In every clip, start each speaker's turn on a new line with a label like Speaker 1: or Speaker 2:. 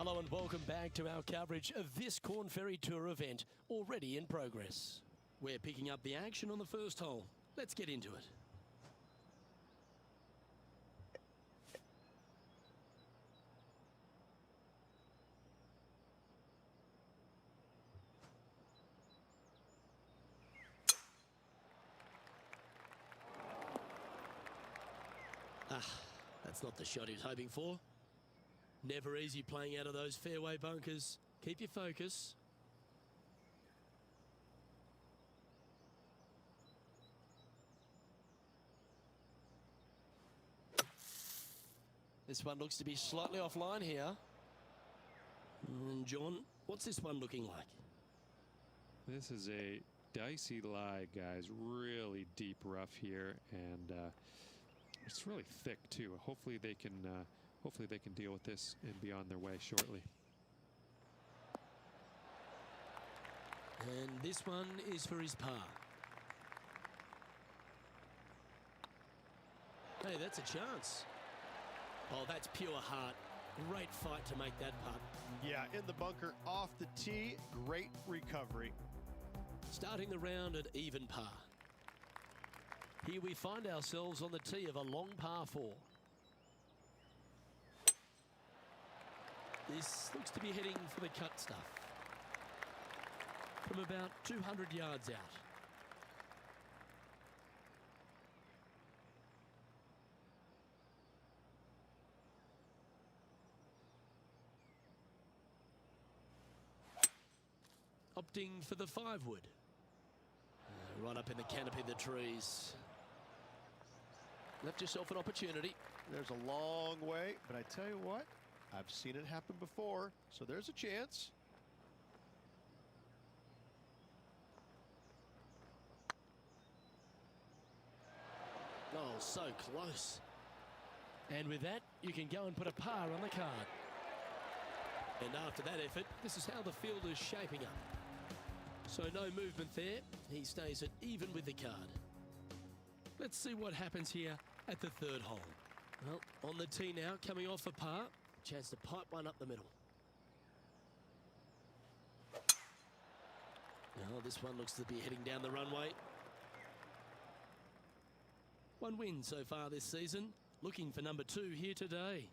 Speaker 1: Hello and welcome back to our coverage of this Corn Ferry Tour event, already in progress. We're picking up the action on the first hole. Let's get into it. That's not the shot he was hoping for. Never easy playing out of those fairway bunkers. Keep your focus. This one looks to be slightly offline here. And John, what's this one looking like?
Speaker 2: This is a dicey lie, guys. Really deep rough here, and it's really thick too. Hopefully they can deal with this and be on their way shortly.
Speaker 1: And this one is for his par. Hey, that's a chance. Oh, that's pure heart. Great fight to make that putt.
Speaker 3: Yeah, in the bunker, off the tee, great recovery.
Speaker 1: Starting the round at even par. Here we find ourselves on the tee of a long par 4. This looks to be heading for the cut stuff. From about 200 yards out. Opting for the 5-wood. Right up in the canopy of the trees. Left yourself an opportunity.
Speaker 3: There's a long way, but I tell you what, I've seen it happen before, so there's a chance.
Speaker 1: Oh, so close. And with that, you can go and put a par on the card. And after that effort, this is how the field is shaping up. So no movement there. He stays at even with the card. Let's see what happens here at the 3rd hole. Well, on the tee now, coming off a par. Chance to pipe one up the middle. Now this one looks to be heading down the runway. One win so far this season. Looking for number 2 here today.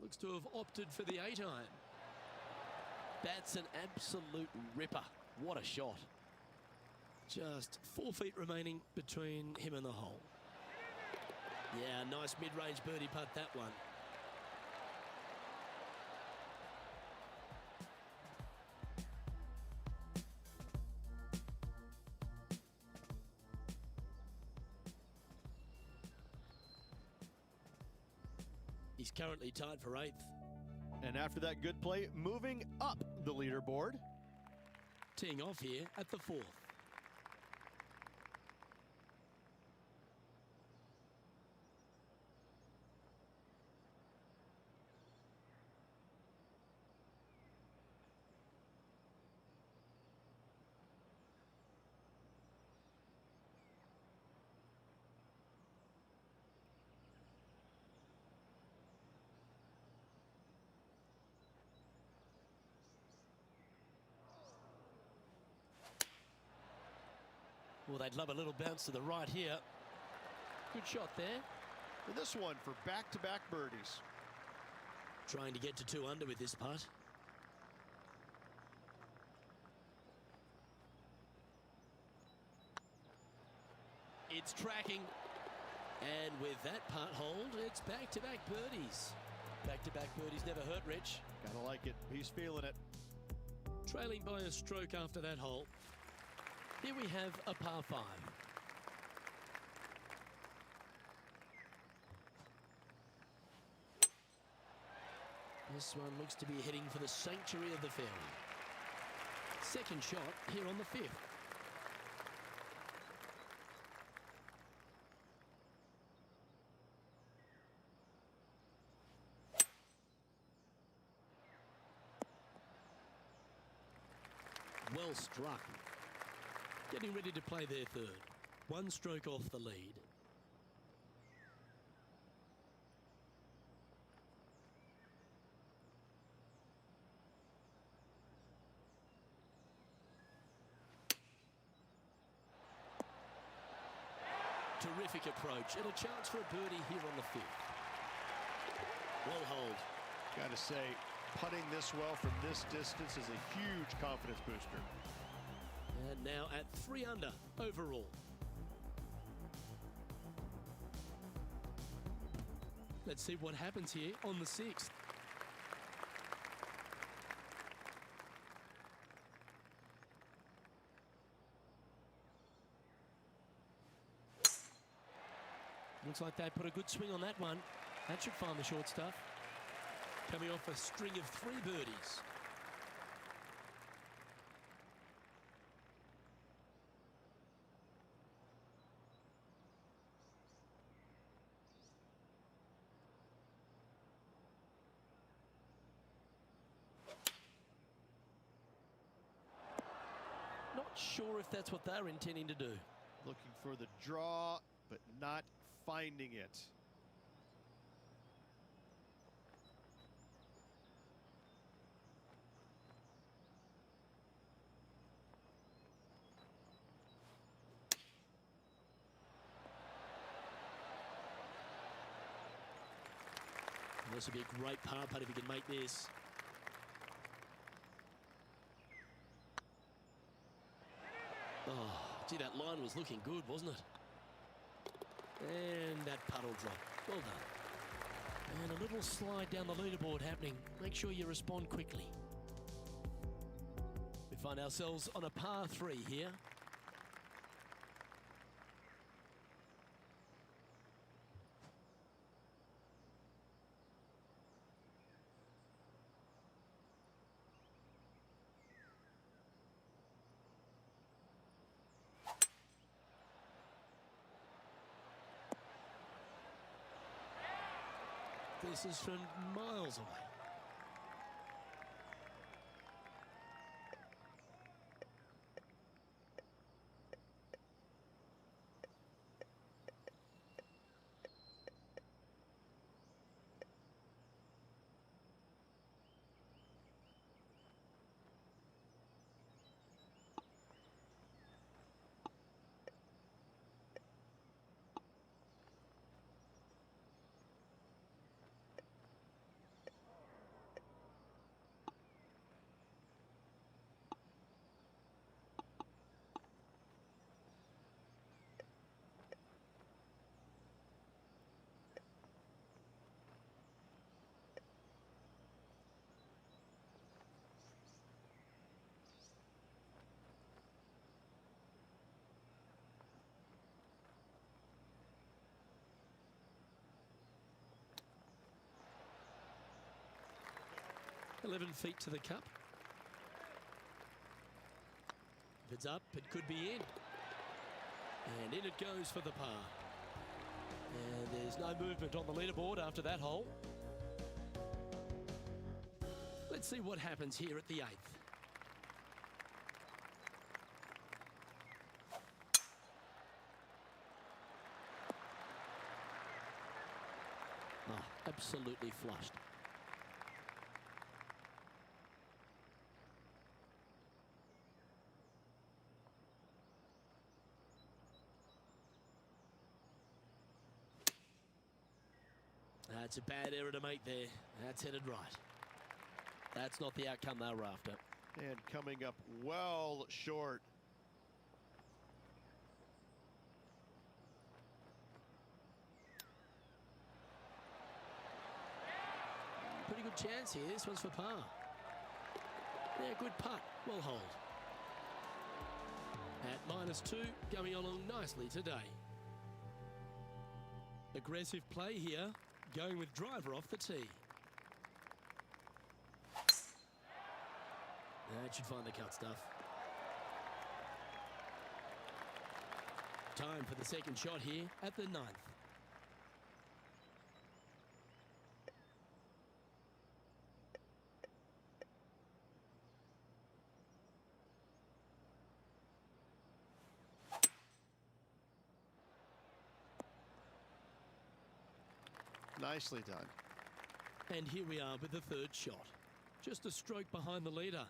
Speaker 1: Looks to have opted for the 8-iron. That's an absolute ripper. What a shot. Just 4 feet remaining between him and the hole. Yeah, nice mid-range birdie putt, that one. He's currently tied for 8th.
Speaker 3: And after that good play, moving up the leaderboard.
Speaker 1: Teeing off here at the 4th. Well, they'd love a little bounce to the right here. Good shot there.
Speaker 3: And this one for back-to-back birdies.
Speaker 1: Trying to get to 2 under with this putt. It's tracking. And with that putt hold, it's back-to-back birdies. Back-to-back birdies never hurt, Rich.
Speaker 3: Gotta like it. He's feeling it.
Speaker 1: Trailing by a stroke after that hole. Here we have a par 5. This one looks to be heading for the sanctuary of the fairway. Second shot here on the 5th. Well struck. Getting ready to play their third. One stroke off the lead. Terrific approach and a chance for a birdie here on the fifth. Well hold.
Speaker 3: Got to say, putting this well from this distance is a huge confidence booster.
Speaker 1: And now at 3 under overall. Let's see what happens here on the sixth. Looks like they put a good swing on that one. That should find the short stuff. Coming off a string of 3 birdies. Not sure if that's what they're intending to do.
Speaker 3: Looking for the draw, but not finding it.
Speaker 1: This would be a great par putt if he can make this. Oh, gee, that line was looking good, wasn't it? And that putt will drop. Well done. And a little slide down the leaderboard happening. Make sure you respond quickly. We find ourselves on a par 3 here. This is from miles away. $11 feet to the cup. If it's up, it could be in. And in it goes for the par. And there's no movement on the leaderboard after that hole. Let's see what happens here at the 8th. Oh, absolutely flushed. That's a bad error to make there. That's headed right. That's not the outcome they were after.
Speaker 3: And coming up well short.
Speaker 1: Pretty good chance here. This one's for par. Yeah, good putt. Well hold. At -2, going along nicely today. Aggressive play here. Going with driver off the tee. That should find the cut stuff. Time for the second shot here at the 9th.
Speaker 3: Nicely done.
Speaker 1: And here we are with the third shot. Just a stroke behind the leader.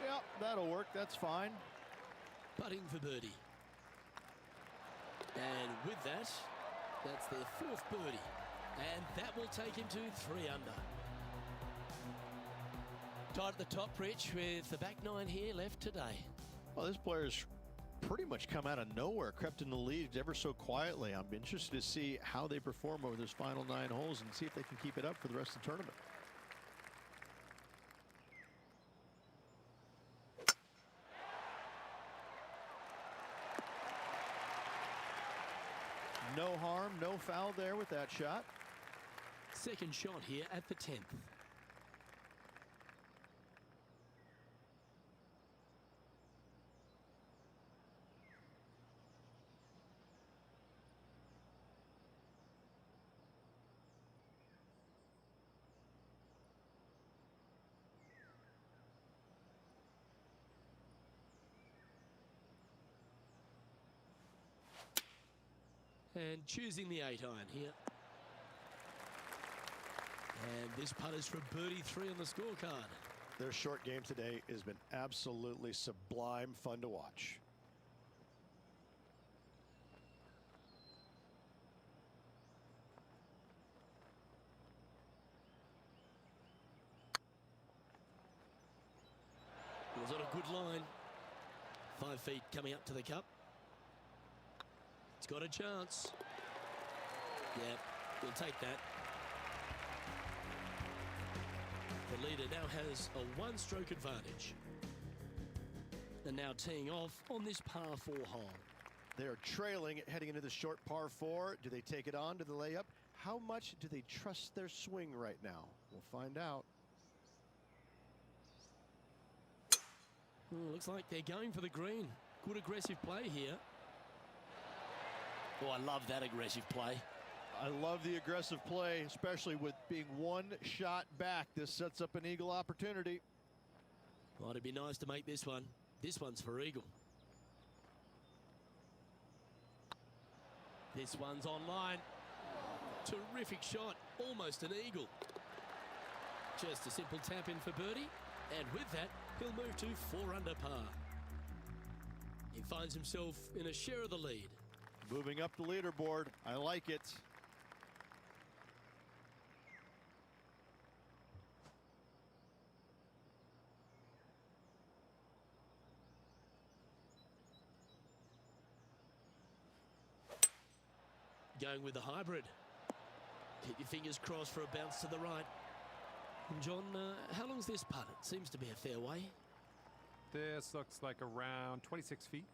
Speaker 3: Yep, that'll work. That's fine.
Speaker 1: Putting for birdie. And with that, that's their fourth birdie. And that will take him to 3 under. Tied at the top, Rich, with the back 9 here left today.
Speaker 3: Well, this player's pretty much come out of nowhere, crept in the lead ever so quietly. I'm interested to see how they perform over this final 9 holes and see if they can keep it up for the rest of the tournament. No harm, no foul there with that shot.
Speaker 1: Second shot here at the 10th. And choosing the 8 iron here. And this putt is for birdie 3 on the scorecard.
Speaker 3: Their short game today has been absolutely sublime fun to watch.
Speaker 1: It was on a good line. 5 feet coming up to the cup. It's got a chance. Yep, we'll take that. The leader now has a 1-stroke advantage. And now teeing off on this par 4 hole.
Speaker 3: They're trailing heading into the short par 4. Do they take it on to the layup? How much do they trust their swing right now? We'll find out.
Speaker 1: Looks like they're going for the green. Good aggressive play here. Oh, I love that aggressive play.
Speaker 3: I love the aggressive play, especially with being 1 shot back. This sets up an eagle opportunity.
Speaker 1: Well, it'd be nice to make this one. This one's for eagle. This one's online. Terrific shot. Almost an eagle. Just a simple tap in for birdie. And with that, he'll move to 4 under par. He finds himself in a share of the lead.
Speaker 3: Moving up the leaderboard. I like it.
Speaker 1: Going with the hybrid. Keep your fingers crossed for a bounce to the right. And John, how long's this putt? It seems to be a fair way.
Speaker 4: This looks like around 26 feet.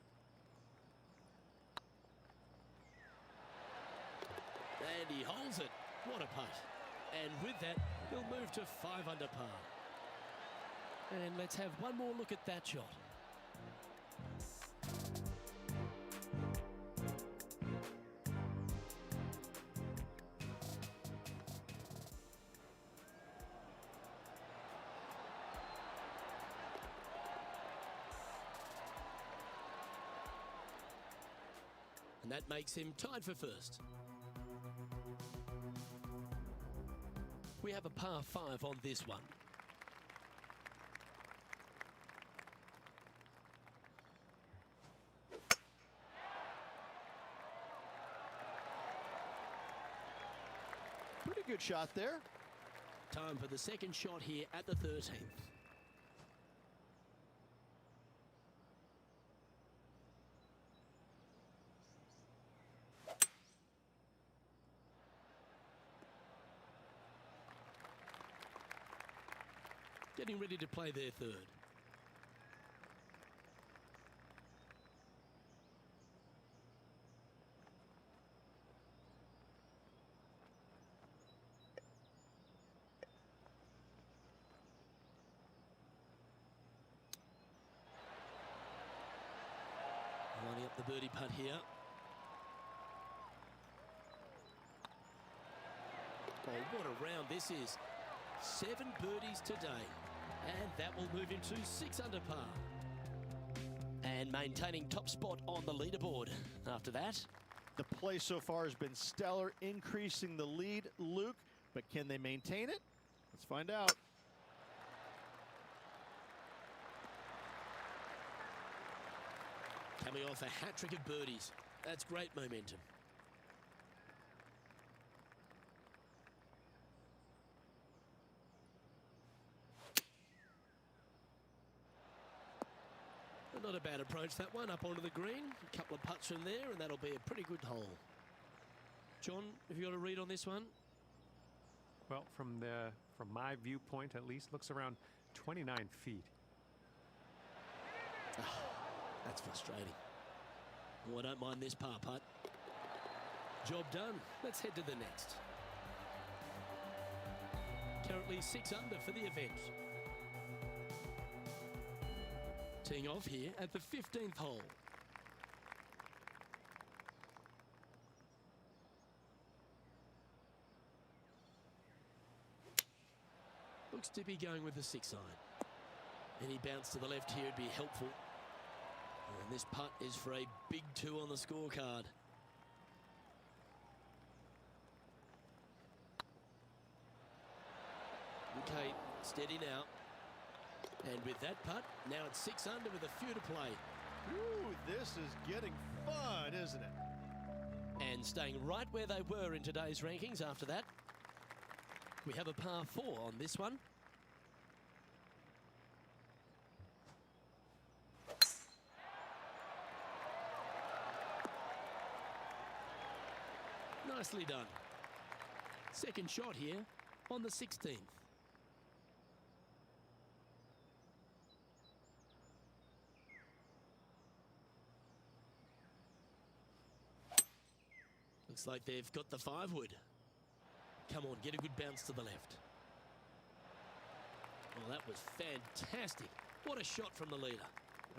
Speaker 1: And he holds it. What a putt. And with that, he'll move to 5 under par. And let's have one more look at that shot. And that makes him tied for first. We have a par 5 on this one.
Speaker 3: Pretty good shot there.
Speaker 1: Time for the second shot here at the 13th. Getting ready to play their third. Lining up the birdie putt here. Oh, what a round this is. 7 birdies today. And that will move him to 6 under par. And maintaining top spot on the leaderboard after that.
Speaker 3: The play so far has been stellar, increasing the lead, Luke, but can they maintain it? Let's find out.
Speaker 1: Coming off a hat-trick of birdies. That's great momentum. Not a bad approach, that one, up onto the green. A couple of putts from there, and that'll be a pretty good hole. John, have you got a read on this one?
Speaker 4: Well, from my viewpoint, at least, looks around 29 feet.
Speaker 1: Oh, that's frustrating. Oh, I don't mind this par putt. Job done. Let's head to the next. Currently 6 under for the event. Teeing off here at the 15th hole. Looks to be going with the 6 iron. Any bounce to the left here would be helpful. And this putt is for a big 2 on the scorecard. Okay, steady now. And with that putt, now it's 6 under with a few to play.
Speaker 3: Ooh, this is getting fun, isn't it?
Speaker 1: And staying right where they were in today's rankings after that. We have a par 4 on this one. Nicely done. Second shot here on the 16th. Looks like they've got the 5-wood. Come on, get a good bounce to the left. Oh, that was fantastic. What a shot from the leader.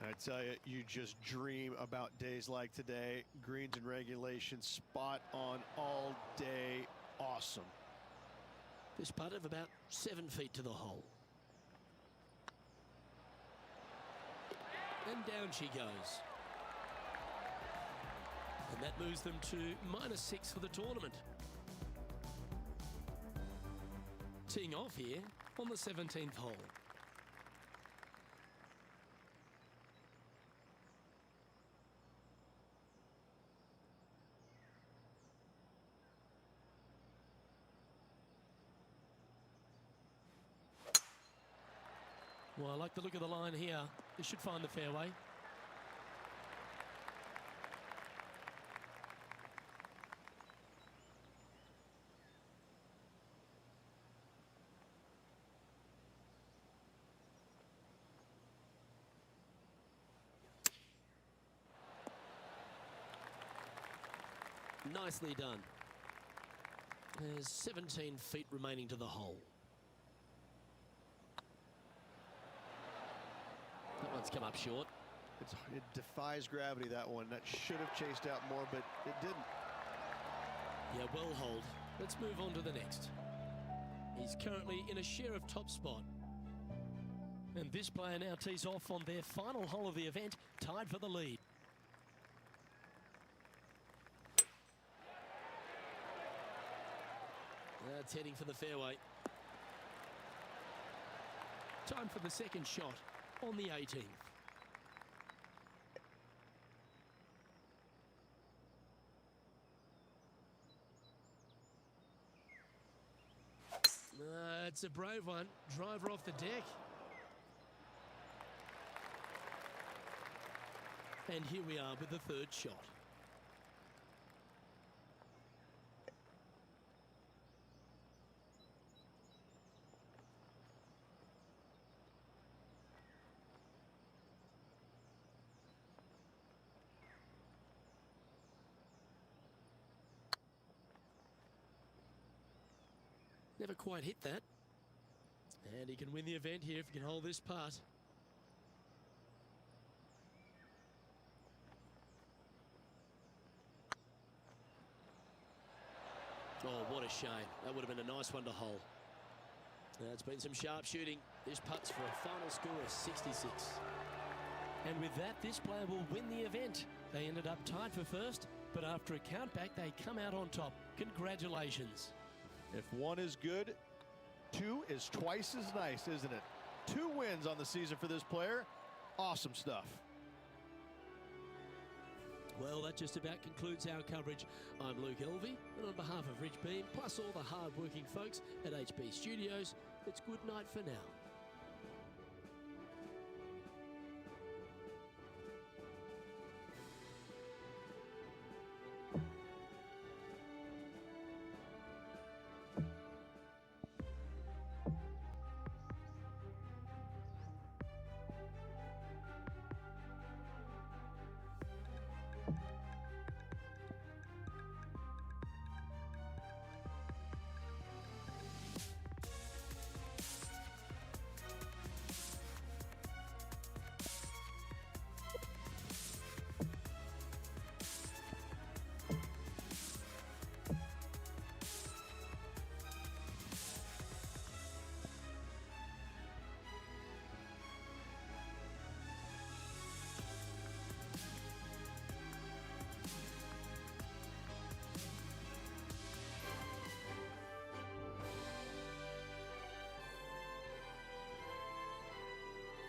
Speaker 3: I tell you, you just dream about days like today. Greens and regulation, spot on all day. Awesome.
Speaker 1: This putt of about 7 feet to the hole. And down she goes. And that moves them to -6 for the tournament. Teeing off here on the 17th hole. Well, I like the look of the line here. They should find the fairway. Nicely done. There's 17 feet remaining to the hole. That one's come up short.
Speaker 3: It defies gravity, that one. That should have chased out more, but it didn't.
Speaker 1: Yeah, well hold. Let's move on to the next. He's currently in a share of top spot. And this player now tees off on their final hole of the event, tied for the lead. That's heading for the fairway. Time for the second shot on the 18th. It's a brave one. Driver off the deck. And here we are with the third shot. Never quite hit that. And he can win the event here if he can hold this putt. Oh, what a shame. That would have been a nice one to hole. Now, it's been some sharp shooting. This putts for a final score of 66. And with that, this player will win the event. They ended up tied for first, but after a countback, they come out on top. Congratulations.
Speaker 3: If one is good, two is twice as nice, isn't it? 2 wins on the season for this player. Awesome stuff.
Speaker 1: Well, that just about concludes our coverage. I'm Luke Elvey, and on behalf of Rich Beam, plus all the hard-working folks at HB Studios, it's good night for now.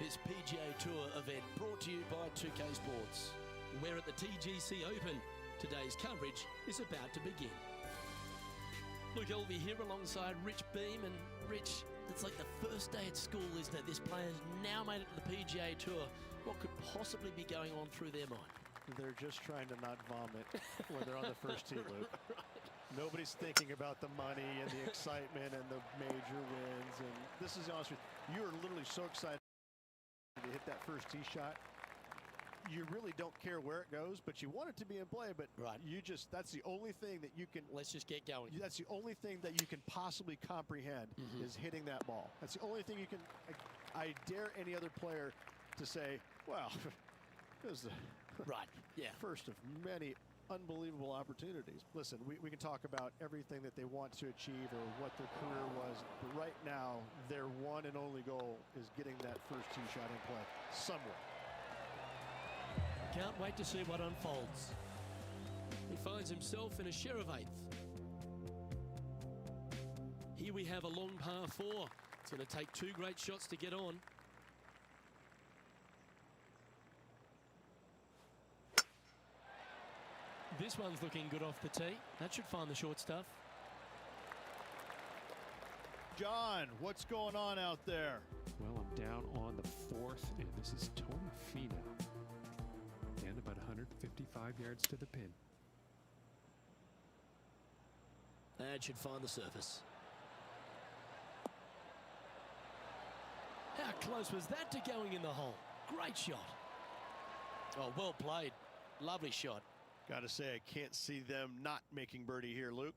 Speaker 1: This PGA Tour event brought to you by 2K Sports. We're at the TGC Open. Today's coverage is about to begin. Luke Elvey here alongside Rich Beam. And Rich, it's like the first day at school, isn't it? This player's now made it to the PGA Tour. What could possibly be going on through their mind?
Speaker 3: They're just trying to not vomit when they're on the first tee, Luke. Nobody's thinking about the money and the excitement and the major wins. And this is honest with you, are literally so excited to hit that first tee shot. You really don't care where it goes, but you want it to be in play. But
Speaker 1: right,
Speaker 3: that's the only thing that you can.
Speaker 1: Let's just get going.
Speaker 3: That's the only thing that you can possibly comprehend is hitting that ball. That's the only thing you can. I dare any other player to say, well, this is the first of many unbelievable opportunities. Listen, we can talk about everything that they want to achieve or what their career was, but right now their one and only goal is getting that first tee shot in play somewhere.
Speaker 1: Can't wait to see what unfolds. He finds himself in a share of 8th. Here we have a long par 4. It's going to take 2 great shots to get on. This one's looking good off the tee. That should find the short stuff.
Speaker 3: John, what's going on out there?
Speaker 4: Well, I'm down on the 4th, and this is Tony Finau. And about 155 yards to the pin.
Speaker 1: That should find the surface. How close was that to going in the hole? Great shot. Oh, well played. Lovely shot.
Speaker 3: Got to say, I can't see them not making birdie here, Luke.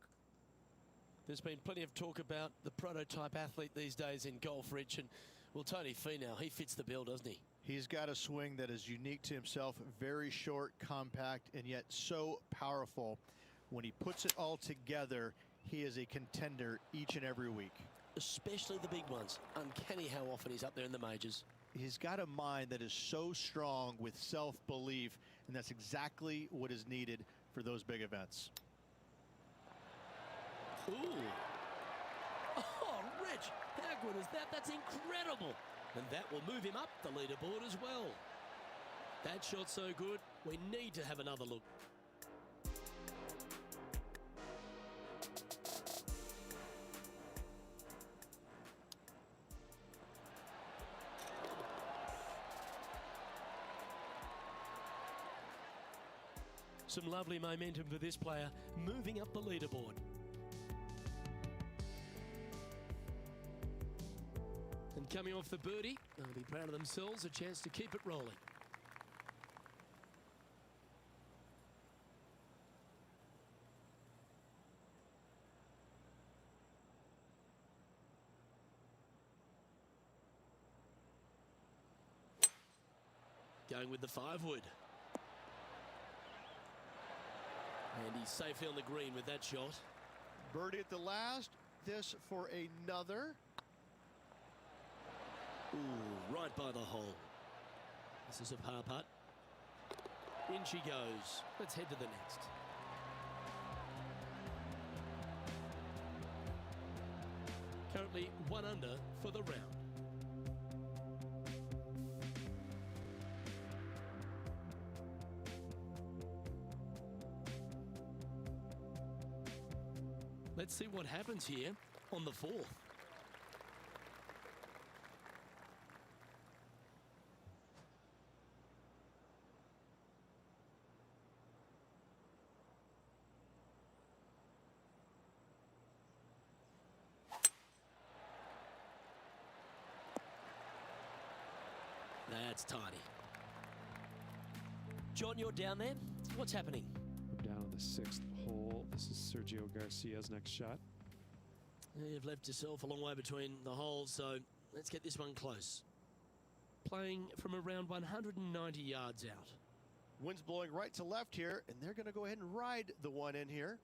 Speaker 1: There's been plenty of talk about the prototype athlete these days in golf, Rich, and well, Tony Finau, he fits the bill, doesn't he?
Speaker 3: He's got a swing that is unique to himself, very short, compact, and yet so powerful. When he puts it all together, he is a contender each and every week.
Speaker 1: Especially the big ones. Uncanny how often he's up there in the majors.
Speaker 3: He's got a mind that is so strong with self-belief, and that's exactly what is needed for those big events.
Speaker 1: Ooh. Oh, Rich, how good is that? That's incredible. And that will move him up the leaderboard as well. That shot's so good, we need to have another look. Some lovely momentum for this player, moving up the leaderboard. And coming off the birdie, they'll be proud of themselves, a chance to keep it rolling. Going with the 5-wood. And he's safely on the green with that shot.
Speaker 3: Birdie at the last. This for another.
Speaker 1: Ooh, right by the hole. This is a par putt. In she goes. Let's head to the next. Currently 1 under for the round. Let's see what happens here on the 4th. That's tidy. John, you're down there. What's happening?
Speaker 2: I'm down on the 6th hole. This is Sergio Garcia's next shot.
Speaker 1: You've left yourself a long way between the holes, so let's get this one close. Playing from around 190 yards out.
Speaker 3: Wind's blowing right to left here, and they're going to go ahead and ride the one in here.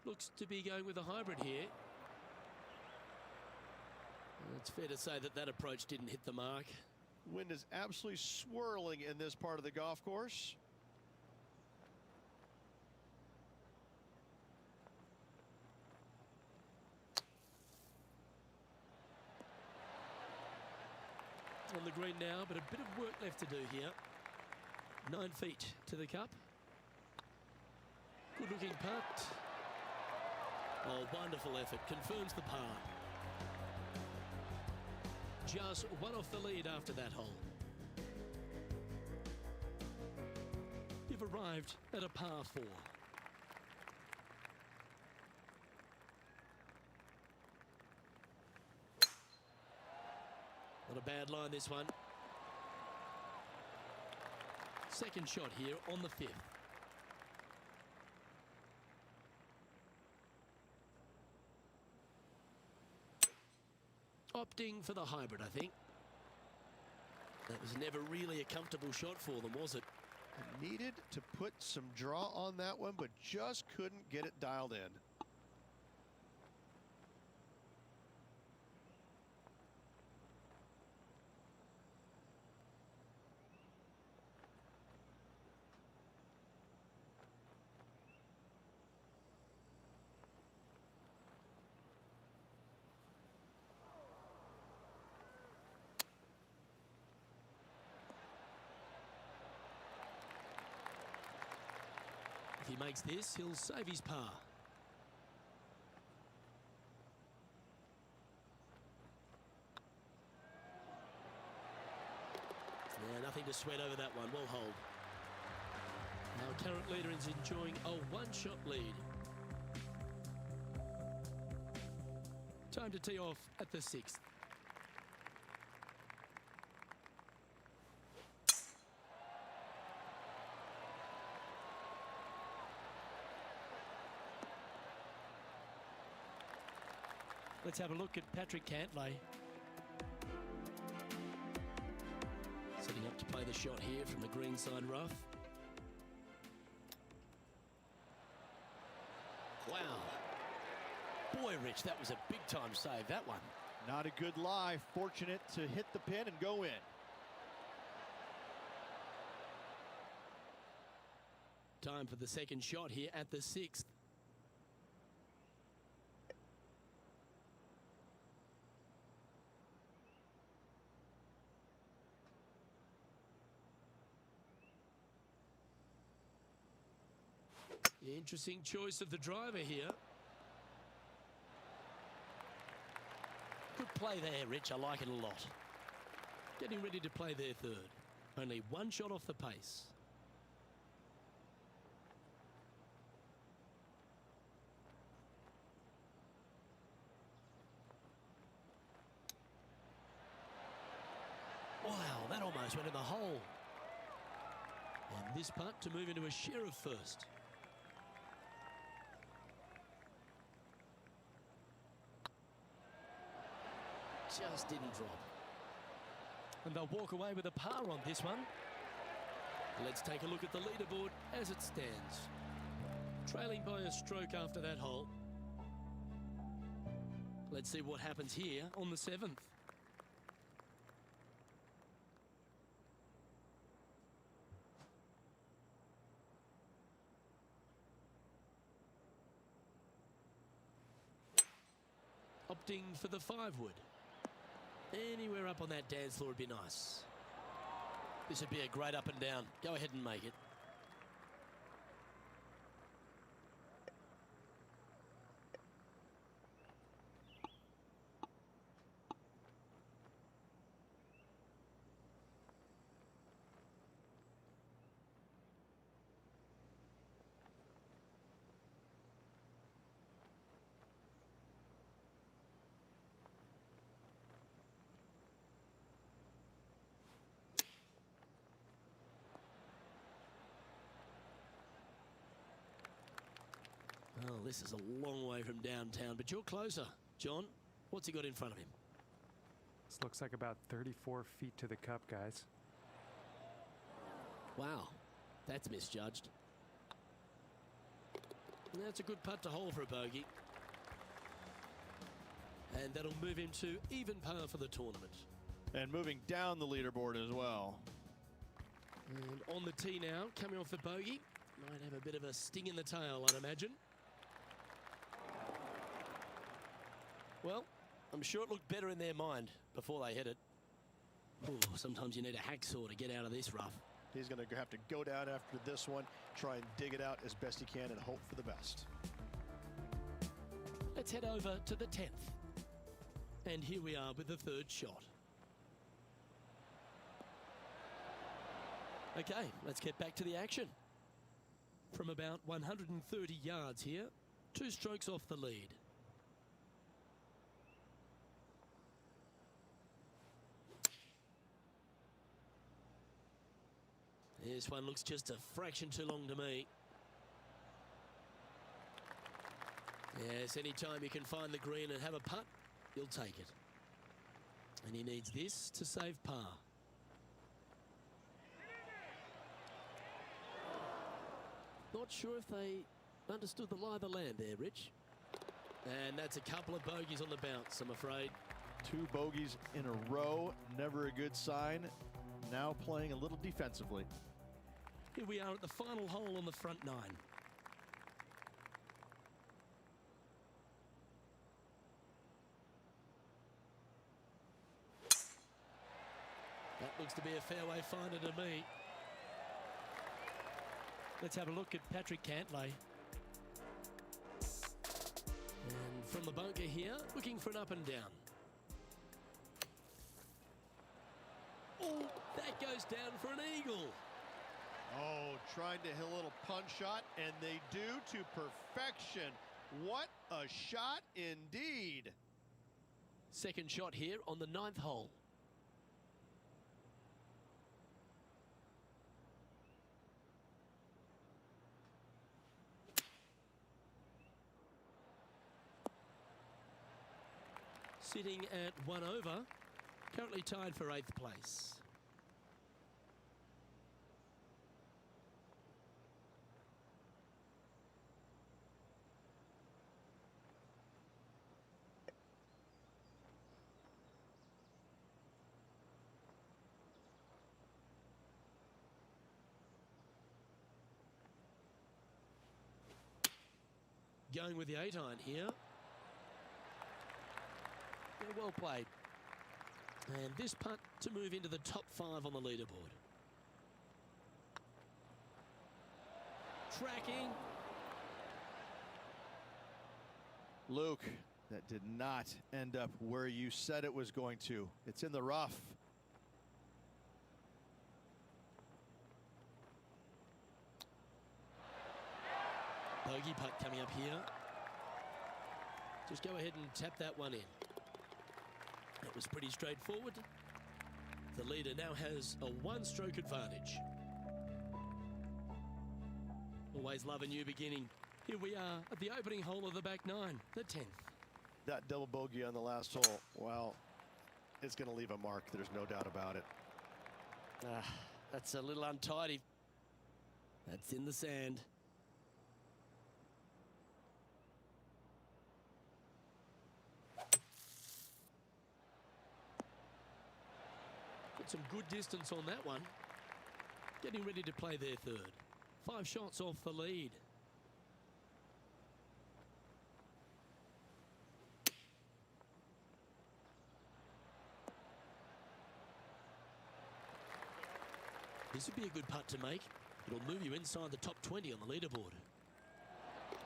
Speaker 1: Looks to be going with a hybrid here. It's fair to say that that approach didn't hit the mark.
Speaker 3: Wind is absolutely swirling in this part of the golf course.
Speaker 1: On the green now, but a bit of work left to do here. 9 feet to the cup. Good looking putt. Oh, wonderful effort. Confirms the par. Just one off the lead after that hole. You've arrived at a par 4. Not a bad line, this one. Second shot here on the 5th. Opting for the hybrid, I think. That was never really a comfortable shot for them, was it?
Speaker 3: Needed to put some draw on that one, but just couldn't get it dialed in.
Speaker 1: If he makes this, he'll save his par. Yeah, nothing to sweat over that one. Well hold. Our current leader is enjoying a one-shot lead. Time to tee off at the 6th. Let's have a look at Patrick Cantlay. Setting up to play the shot here from the greenside rough. Wow. Boy, Rich, that was a big-time save, that one.
Speaker 3: Not a good lie. Fortunate to hit the pin and go in.
Speaker 1: Time for the second shot here at the 6th. Interesting choice of the driver here. Good play there, Rich. I like it a lot. Getting ready to play their third. Only one shot off the pace. Wow, that almost This one in the hole. And this putt to move into a share of first. Just didn't drop. And they'll walk away with a par on this one. Let's take a look at the leaderboard as it stands. Trailing by a stroke after that hole. Let's see what happens here on the 7th. Opting for the 5-wood. Anywhere up on that dance floor would be nice. This would be a great up and down. Go ahead and make it. Well, this is a long way from downtown, but you're closer. John, what's he got in front of him?
Speaker 4: This looks like about 34 feet to the cup, guys.
Speaker 1: Wow, that's misjudged. That's a good putt to hole for a bogey. And that'll move him to even par for the tournament.
Speaker 3: And moving down the leaderboard as well.
Speaker 1: And on the tee now, coming off the bogey. Might have a bit of a sting in the tail, I'd imagine. Well, I'm sure it looked better in their mind before they hit it. Ooh, sometimes you need a hacksaw to get out of this rough.
Speaker 3: He's going to have to go down after this one, try and dig it out as best he can and hope for the best.
Speaker 1: Let's head over to the 10th. And here we are with the 3rd shot. Okay, let's get back to the action. From about 130 yards here, 2 strokes off the lead. This one looks just a fraction too long to me. Yes, anytime you can find the green and have a putt, you'll take it. And he needs this to save par. Not sure if they understood the lie of the land there, Rich. And that's a couple of bogeys on the bounce, I'm afraid.
Speaker 3: 2 bogeys in a row, never a good sign. Now playing a little defensively.
Speaker 1: Here we are at the final hole on the front 9. That looks to be a fairway finder to me. Let's have a look at Patrick Cantlay. And from the bunker here, looking for an up and down. Oh, that goes down for an eagle.
Speaker 3: Oh, trying to hit a little punch shot, and they do to perfection. What a shot indeed.
Speaker 1: Second shot here on the 9th hole. Sitting at 1 over, currently tied for 8th place. Going with the 8-iron here. Yeah, well played. And this putt to move into the top 5 on the leaderboard. Tracking.
Speaker 3: Luke, that did not end up where you said it was going to. It's in the rough.
Speaker 1: Bogey putt coming up here. Just go ahead and tap that one in. That was pretty straightforward. The leader now has a one-stroke advantage. Always love a new beginning. Here we are at the opening hole of the back nine, the 10th.
Speaker 3: That double bogey on the last hole, well, it's going to leave a mark. There's no doubt about it.
Speaker 1: That's a little untidy. That's in the sand. Got some good distance on that one. Getting ready to play their third. 5 shots off the lead. This would be a good putt to make. It'll move you inside the top 20 on the leaderboard.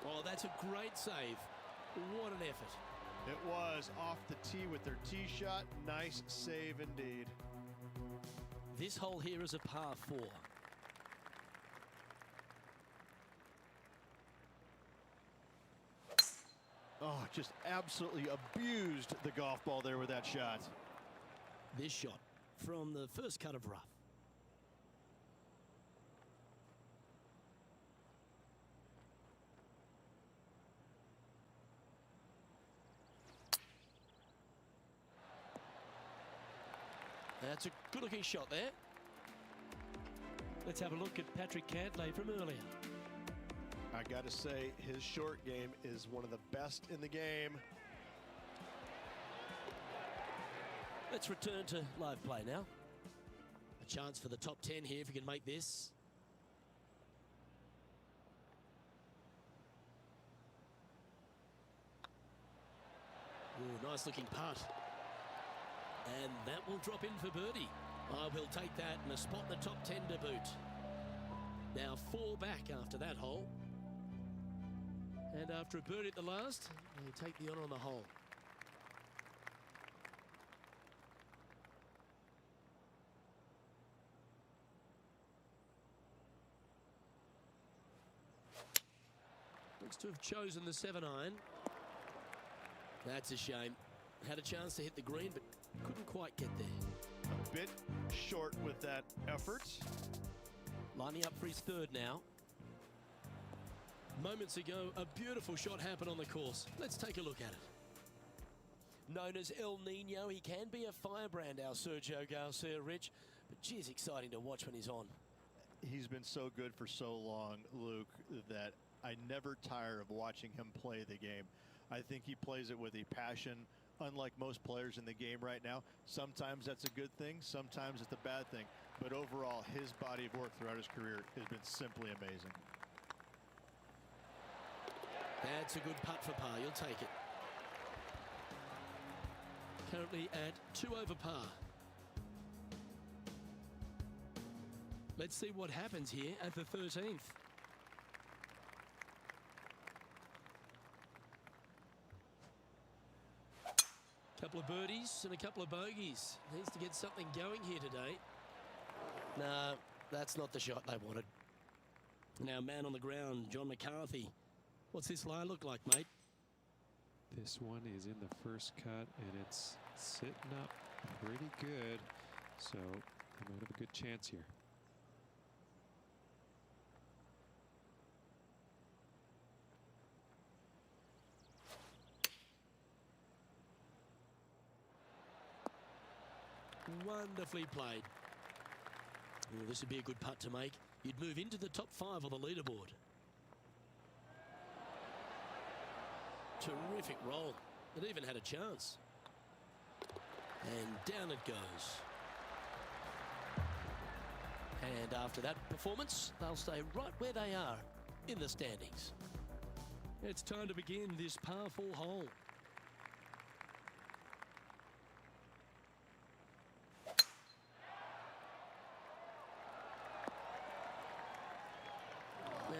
Speaker 1: Oh, that's a great save. What an effort.
Speaker 3: It was off the tee with their tee shot. Nice save indeed.
Speaker 1: This hole here is a par 4.
Speaker 3: Oh, just absolutely abused the golf ball there with that shot.
Speaker 1: This shot from the first cut of rough. That's a good-looking shot there. Let's have a look at Patrick Cantlay from earlier.
Speaker 3: I got to say, his short game is one of the best in the game.
Speaker 1: Let's return to live play now. A chance for the top 10 here if you can make this. Ooh, nice looking putt. And that will drop in for birdie. I will take that and a spot in the top 10 to boot. Now 4 back after that hole. And after a birdie at the last, they take the honour on the hole. Looks to have chosen the 7-iron. That's a shame. Had a chance to hit the green, but couldn't quite get there.
Speaker 3: A bit short with that effort.
Speaker 1: Lining up for his third now. Moments ago, a beautiful shot happened on the course. Let's take a look at it. Known as El Nino, he can be a firebrand, our Sergio Garcia, Rich. But geez, exciting to watch when he's on.
Speaker 3: He's been so good for so long, Luke, that I never tire of watching him play the game. I think he plays it with a passion, unlike most players in the game right now. Sometimes that's a good thing, sometimes it's a bad thing. But overall, his body of work throughout his career has been simply amazing.
Speaker 1: That's a good putt for par. You'll take it. Currently at 2 over par. Let's see what happens here at the 13th. Couple of birdies and a couple of bogeys. Needs to get something going here today. No, that's not the shot they wanted. Now, man on the ground, John McCarthy. What's this lie look like, mate?
Speaker 2: This one is in the first cut, and it's sitting up pretty good. So they might have a good chance here.
Speaker 1: Wonderfully played. Well, this would be a good putt to make. You'd move into the top 5 on the leaderboard. Terrific roll. It even had a chance. And down it goes. And after that performance, they'll stay right where they are in the standings. It's time to begin this par 4 hole.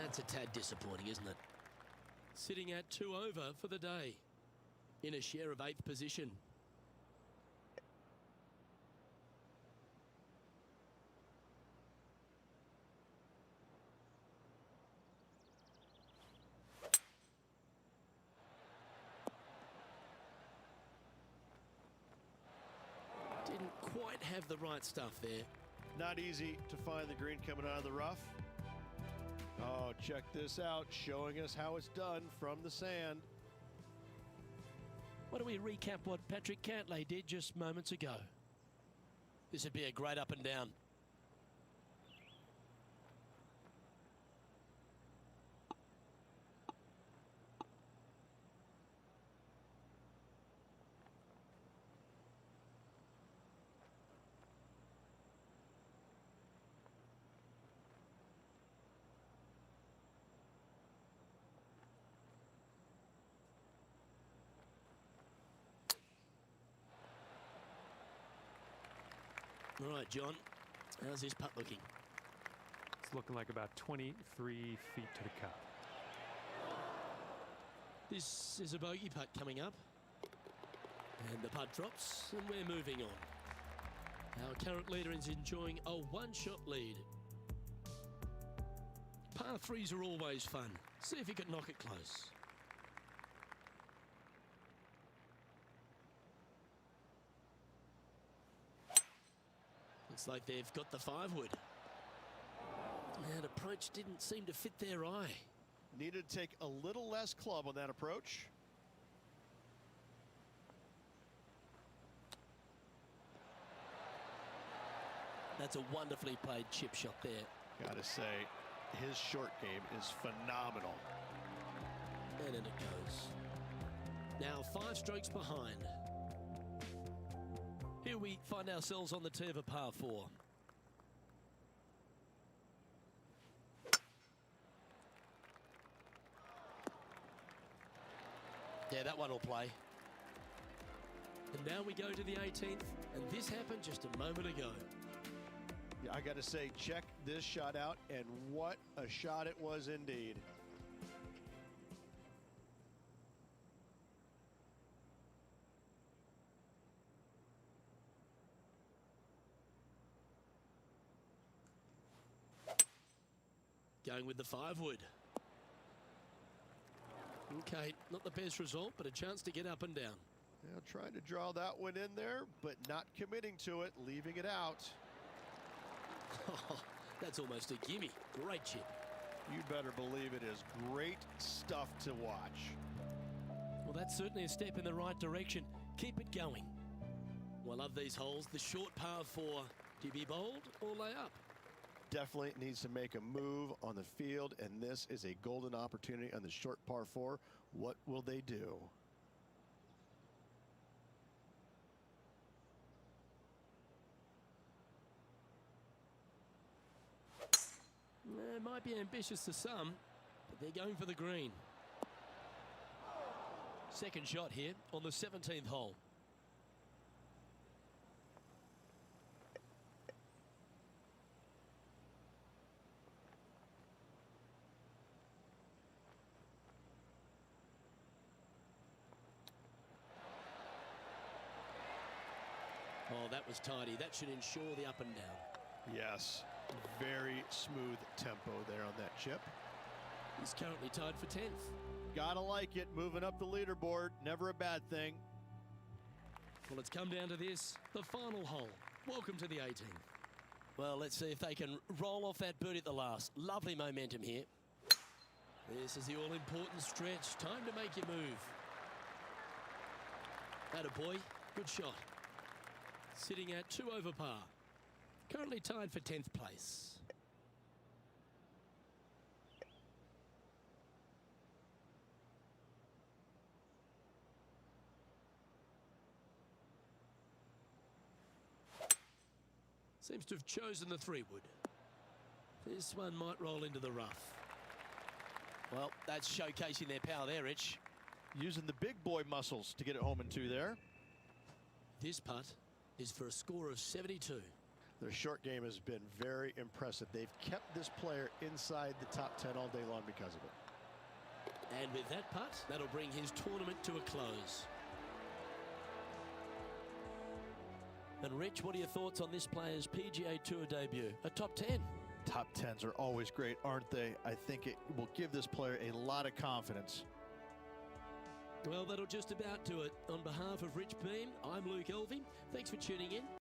Speaker 1: That's a tad disappointing, isn't it? Sitting at 2 over for the day, in a share of 8th position. Didn't quite have the right stuff there.
Speaker 3: Not easy to find the green coming out of the rough. Oh, check this out, showing us how it's done from the sand.
Speaker 1: Why don't we recap what Patrick Cantlay did just moments ago? This would be a great up and down. All right, John, how's this putt looking?
Speaker 4: It's looking like about 23 feet to the cup.
Speaker 1: This is a bogey putt coming up. And the putt drops, and we're moving on. Our current leader is enjoying a one-shot lead. Par threes are always fun. See if you can knock it close. Looks like they've got the 5-wood. That approach didn't seem to fit their eye.
Speaker 3: Needed to take a little less club on that approach.
Speaker 1: That's a wonderfully played chip shot there.
Speaker 3: Gotta say, his short game is phenomenal.
Speaker 1: And in it goes. Now 5 strokes behind. Here we find ourselves on the tee of a par 4. Yeah, that one will play. And now we go to the 18th, and this happened just a moment ago.
Speaker 3: Yeah, I gotta say, check this shot out, and what a shot it was indeed.
Speaker 1: Going with the 5-wood. Okay, not the best result, but a chance to get up and down.
Speaker 3: Now trying to draw that one in there, but not committing to it, leaving it out.
Speaker 1: Oh, that's almost a gimme. Great chip.
Speaker 3: You better believe it is great stuff to watch.
Speaker 1: Well, that's certainly a step in the right direction. Keep it going. Well, of these holes, the short par 4. Do you be bold or lay up?
Speaker 3: Definitely needs to make a move on the field, and this is a golden opportunity on the short par 4. What will they do?
Speaker 1: It might be ambitious to some, but they're going for the green. Second shot here on the 17th hole. Oh, that was tidy. That should ensure the up and down.
Speaker 3: Yes, very smooth tempo there on that chip.
Speaker 1: He's currently tied for 10th.
Speaker 3: Gotta like it, moving up the leaderboard, never a bad thing.
Speaker 1: Well, it's come down to this, the final hole. Welcome to the 18th. Well, let's see if they can roll off that birdie at the last. Lovely momentum here. This is the all-important stretch. Time to make your move. Attaboy, good shot. Sitting at 2 over par. Currently tied for 10th place. Seems to have chosen the 3-wood. This one might roll into the rough. Well, that's showcasing their power there, Rich.
Speaker 3: Using the big boy muscles to get it home in 2 there.
Speaker 1: This putt is for a score of 72.
Speaker 3: Their short game has been very impressive. They've kept this player inside the top 10 all day long because of it.
Speaker 1: And with that putt, that'll bring his tournament to a close. And Rich, what are your thoughts on this player's PGA Tour debut? A top 10?
Speaker 3: Top 10s are always great, aren't they? I think it will give this player a lot of confidence.
Speaker 1: Well, that'll just about do it. On behalf of Rich Beam, I'm Luke Elving. Thanks for tuning in.